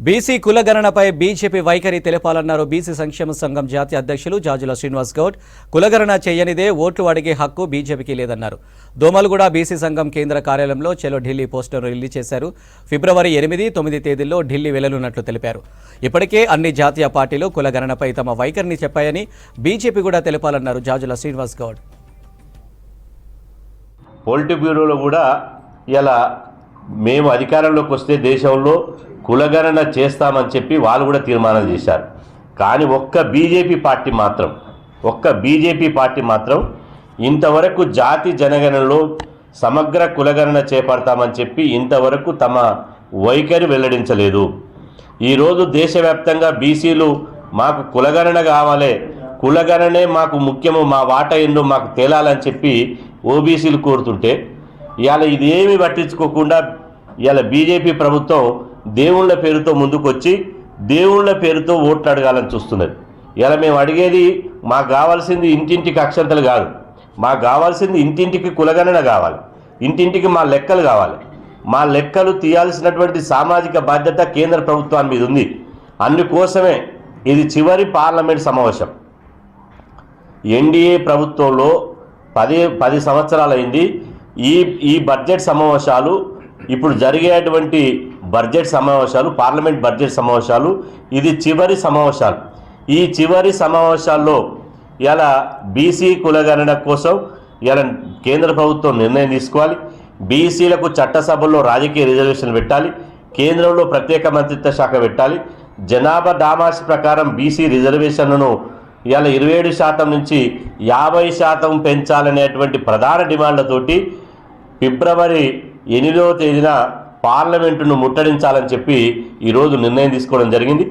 BC కులగణనపై BJP వైఖరి తెలపాలన్నారు BC సంక్షేమ సంఘం జాతీయ అధ్యక్షులు జాజుల శ్రీనివాస్ గౌడ్. కులగణన చేయనిదే ఓట్లు అడిగే హక్కు బీజేపీకి లేదన్నారు. దోమలగూడ బీసీ సంఘం కేంద్ర కార్యాలయంలో చలో ఢిల్లీ పోస్టర్ రిలీజ్ చేశారు. ఫిబ్రవరి 8, 9 తేదీల్లో ఢిల్లీ వెళ్లనున్నట్లు తెలిపారు. ఇప్పటికే అన్ని జాతీయ పార్టీలు కులగణనపై తమ వైఖరిని చెప్పాయని బీజేపీ కూడా తెలపాలన్నారు జాజుల శ్రీనివాస్ గౌడ్. పొలిటిక్ బ్యూరోలో కూడా ఇలా మేము అధికారంలోకి వస్తే దేశంలో కులగణన చేస్తామని చెప్పి వాళ్ళు కూడా తీర్మానం చేశారు. కానీ ఒక్క బీజేపీ పార్టీ మాత్రం ఇంతవరకు జాతి జనగణనలో సమగ్ర కులగణన చేపడతామని చెప్పి ఇంతవరకు తమ వైఖరి వెల్లడించలేదు. ఈరోజు దేశవ్యాప్తంగా బీసీలు మాకు కులగణన కావాలి, కులగణనే మాకు ముఖ్యము, మా వాటా ఎన్నో మాకు తేలాలని చెప్పి ఓబీసీలు కోరుతుంటే ఇవాళ ఇదేమి పట్టించుకోకుండా ఇవాళ బీజేపీ ప్రభుత్వం దేవుళ్ళ పేరుతో ముందుకొచ్చి దేవుళ్ళ పేరుతో ఓట్లు అడగాలని చూస్తున్నది. ఇలా మేము అడిగేది మాకు కావాల్సింది ఇంటింటికి అక్షంతలు కాదు, మాకు కావాల్సింది ఇంటింటికి కులగణన కావాలి, ఇంటింటికి మా లెక్కలు కావాలి. మా లెక్కలు తీయాల్సినటువంటి సామాజిక బాధ్యత కేంద్ర ప్రభుత్వాన్ని మీద ఉంది. అందుకోసమే ఇది చివరి పార్లమెంట్ సమావేశం. ఎన్డీఏ ప్రభుత్వంలో 10 సంవత్సరాలైంది. ఈ బడ్జెట్ సమావేశాలు ఇప్పుడు జరిగేటువంటి బడ్జెట్ సమావేశాలు, పార్లమెంట్ బడ్జెట్ సమావేశాలు ఇది చివరి సమావేశాలు. ఈ చివరి సమావేశాల్లో ఇలా బీసీ కులగణన కోసం ఇలా కేంద్ర ప్రభుత్వం నిర్ణయం తీసుకోవాలి. బీసీలకు చట్టసభల్లో రాజకీయ రిజర్వేషన్ పెట్టాలి, కేంద్రంలో ప్రత్యేక మంత్రిత్వ శాఖ పెట్టాలి. జనాభా దామాషి ప్రకారం బీసీ రిజర్వేషన్లను ఇలా 27% నుంచి 50% పెంచాలనేటువంటి ప్రధాన డిమాండ్లతోటి ఫిబ్రవరి 8వ తేదీన పార్లమెంటును ముట్టడించాలని చెప్పి ఈరోజు నిర్ణయం తీసుకోవడం జరిగింది.